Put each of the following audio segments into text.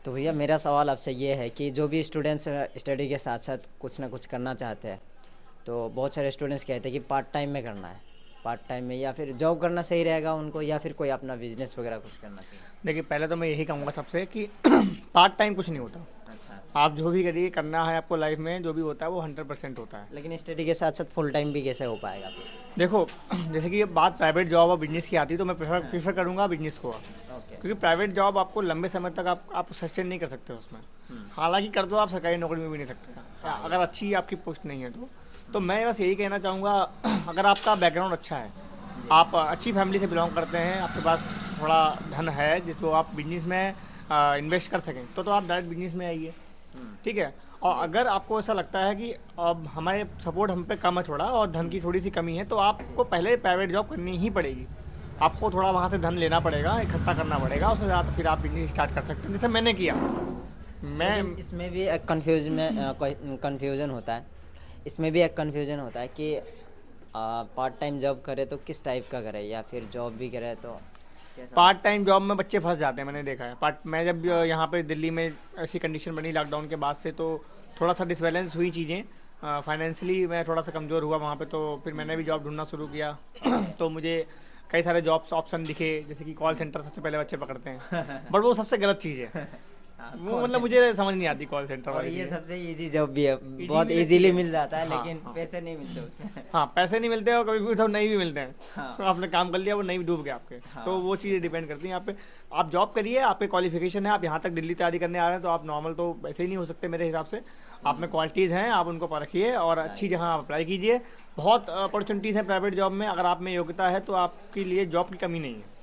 तो भैया मेरा सवाल आपसे ये है कि जो भी स्टूडेंट्स स्टडी के साथ साथ कुछ ना कुछ करना चाहते हैं, तो बहुत सारे स्टूडेंट्स कहते हैं कि पार्ट टाइम में करना है, पार्ट टाइम में या फिर जॉब करना सही रहेगा उनको, या फिर कोई अपना बिजनेस वगैरह कुछ करना चाहिए। देखिए, पहले तो मैं यही कहूँगा सबसे कि पार्ट टाइम कुछ नहीं होता। अच्छा अच्छा। आप जो भी करिए, करना है आपको लाइफ में, जो भी होता है वो 100% होता है। लेकिन स्टडी के साथ साथ फुल टाइम भी कैसे हो पाएगा फिर? देखो, जैसे कि ये बात प्राइवेट जॉब और बिजनेस की आती है, तो मैं प्रेफर हाँ। प्रेफर करूँगा बिजनेस को। ओके। क्योंकि प्राइवेट जॉब आपको लंबे समय तक आप सस्टेन नहीं कर सकते उसमें। हालांकि कर दो, आप सरकारी नौकरी में भी नहीं सकते हाँ, अगर अच्छी आपकी पोस्ट नहीं है तो मैं बस यही कहना चाहूँगा, अगर आपका बैकग्राउंड अच्छा है, जी। आप अच्छी फैमिली से बिलोंग करते हैं, आपके पास थोड़ा धन है जिसको आप बिजनेस में इन्वेस्ट कर सकें, तो आप डायरेक्ट बिजनेस में आइए। हम्म, ठीक है। और अगर आपको ऐसा लगता है कि अब हमारे सपोर्ट हम पे कम है थोड़ा, और धन की थोड़ी सी कमी है, तो आपको पहले प्राइवेट जॉब करनी ही पड़ेगी। आपको थोड़ा वहाँ से धन लेना पड़ेगा, इकट्ठा करना पड़ेगा, उसके बाद फिर आप बिजनेस स्टार्ट कर सकते हैं, जैसे मैंने किया। मैं लेकिन इसमें भी एक कन्फ्यूजन होता है। इसमें भी एक कन्फ्यूजन होता है कि पार्ट टाइम जॉब करे तो किस टाइप का करे, या फिर जॉब भी करे तो कैसा? पार्ट टाइम जॉब में बच्चे फंस जाते हैं, मैंने देखा है। मैं जब हाँ। यहाँ पे दिल्ली में ऐसी कंडीशन बनी लॉकडाउन के बाद से, तो थोड़ा सा डिसबैलेंस हुई चीज़ें। फाइनेंशियली मैं थोड़ा सा कमज़ोर हुआ वहाँ पे, तो फिर मैंने भी जॉब ढूंढना शुरू किया। तो मुझे कई सारे जॉब्स ऑप्शन दिखे, जैसे कि कॉल सेंटर सबसे पहले बच्चे पकड़ते हैं, बट वो सबसे गलत चीज़ है। हाँ, वो कॉल मतलब सेंटर। मुझे समझ नहीं आती कॉल सेंटर और वाली ये चीज़ें। सबसे इजी जॉब भी है, ईजी बहुत भी रहती इजीली है। मिल जाता है, हाँ, लेकिन हाँ। पैसे नहीं मिलते उसमें। हाँ, पैसे नहीं मिलते और कभी कभी तो नहीं भी मिलते हैं। हाँ। तो आपने काम कर लिया, वो नहीं भी डूब गया आपके। हाँ। तो वो चीज़ें डिपेंड करती हैं आप पे। आप जॉब करिए, आपके क्वालिफिकेशन है, आप यहाँ तक दिल्ली तैयारी करने आ रहे हैं, तो आप नॉर्मल तो वैसे ही नहीं हो सकते मेरे हिसाब से। आप में क्वालिटीज़ हैं, आप उनको परखिए और अच्छी जगह आप अप्लाई कीजिए। बहुत अपॉर्चुनिटीज़ हैं प्राइवेट जॉब में, अगर आप में योग्यता है तो आपके लिए जॉब की कमी नहीं है,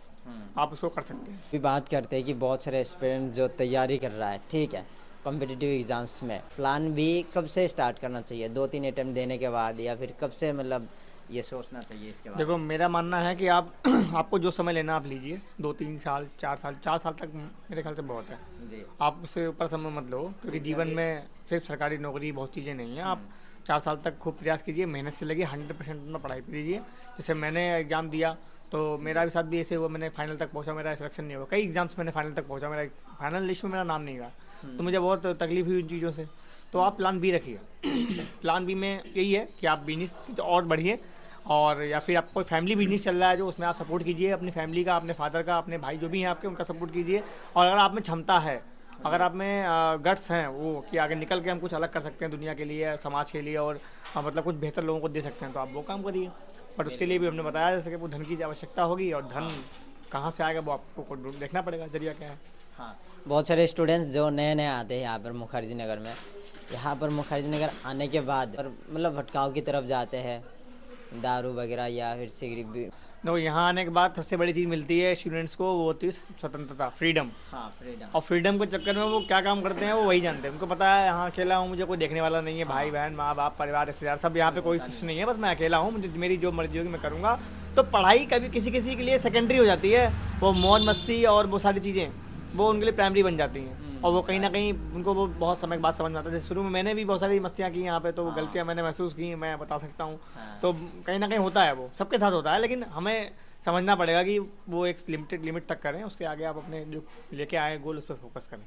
आप उसको कर सकते हैं। भी बात करते हैं कि बहुत सारे स्टूडेंट जो तैयारी कर रहा है, ठीक है, कॉम्पिटिटिव एग्ज़ाम्स में, प्लान भी कब से स्टार्ट करना चाहिए? 2-3 अटेम्प्ट देने के बाद, या फिर कब से मतलब ये सोचना चाहिए इसके बाद? देखो, मेरा मानना है कि आप आपको जो समय लेना आप लीजिए, 2-3 साल, 4 साल, 4 साल तक मेरे ख्याल से बहुत है। जी। आप उससे ऊपर समय मत लो, क्योंकि जीवन में सिर्फ सरकारी नौकरी बहुत चीज़ें नहीं हैं। आप 4 साल तक खूब प्रयास कीजिए, मेहनत से लगिए, 100% अपना पढ़ाई कीजिए। जैसे मैंने एग्ज़ाम दिया, तो मेरा भी साथ भी ऐसे हुआ, मैंने फाइनल तक पहुंचा, मेरा सिलेक्शन नहीं हुआ। कई एग्जाम्स मैंने फाइनल तक पहुंचा, मेरा फाइनल लिस्ट में मेरा नाम नहीं रहा, तो मुझे बहुत तकलीफ हुई उन चीज़ों से। तो आप प्लान बी रखिए। प्लान बी में यही है कि आप बिजनेस की तो और बढ़िए, और या फिर आप कोई फैमिली बिजनेस चल रहा है जो, उसमें आप सपोर्ट कीजिए, अपनी फैमिली का, अपने फादर का, अपने भाई जो भी हैं आपके, उनका सपोर्ट कीजिए। और अगर आप में क्षमता है, अगर आप में गट्स हैं वो कि आगे निकल के हम कुछ अलग कर सकते हैं दुनिया के लिए, समाज के लिए, और मतलब कुछ बेहतर लोगों को दे सकते हैं, तो आप वो काम करिए। बट उसके लिए भी हमने बताया, जैसे कि वो धन की आवश्यकता होगी, और धन कहाँ से आएगा वो आपको देखना पड़ेगा, जरिया क्या है। हाँ, बहुत सारे स्टूडेंट्स जो नए नए आते हैं यहाँ पर मुखर्जी नगर में, यहाँ पर मुखर्जी नगर आने के बाद और मतलब भटकाव की तरफ जाते हैं, दारू वगैरह या फिर सिगरेट भी। देखो, यहाँ आने के बाद सबसे बड़ी चीज़ मिलती है स्टूडेंट्स को, वो होती है स्वतंत्रता, फ्रीडम। हाँ, फ्रीडम। और फ्रीडम के चक्कर में वो क्या काम करते हैं वो वही जानते हैं। उनको पता है यहाँ अकेला हूँ, मुझे कोई देखने वाला नहीं है, भाई बहन, माँ बाप, परिवार, रिश्तेदार, सब यहाँ पे कोई कुछ नहीं है, बस मैं अकेला हूँ, मुझे मेरी जो मर्जी होगी मैं करूँगा। तो पढ़ाई कभी किसी किसी के लिए सेकेंडरी हो जाती है, वो मौज मस्ती और वो सारी चीज़ें वो उनके लिए प्राइमरी बन जाती हैं। और वो कहीं ना कहीं उनको वो बहुत समय के बाद समझ में आता है। जैसे शुरू में मैंने भी बहुत सारी मस्तियाँ की यहाँ पे, तो वो गलतियाँ मैंने महसूस की, मैं बता सकता हूँ। हाँ। तो कहीं ना कहीं होता है, वो सबके साथ होता है, लेकिन हमें समझना पड़ेगा कि वो एक लिमिट तक करें, उसके आगे आप अपने जो लेके आए गोल उस पर फोकस करें।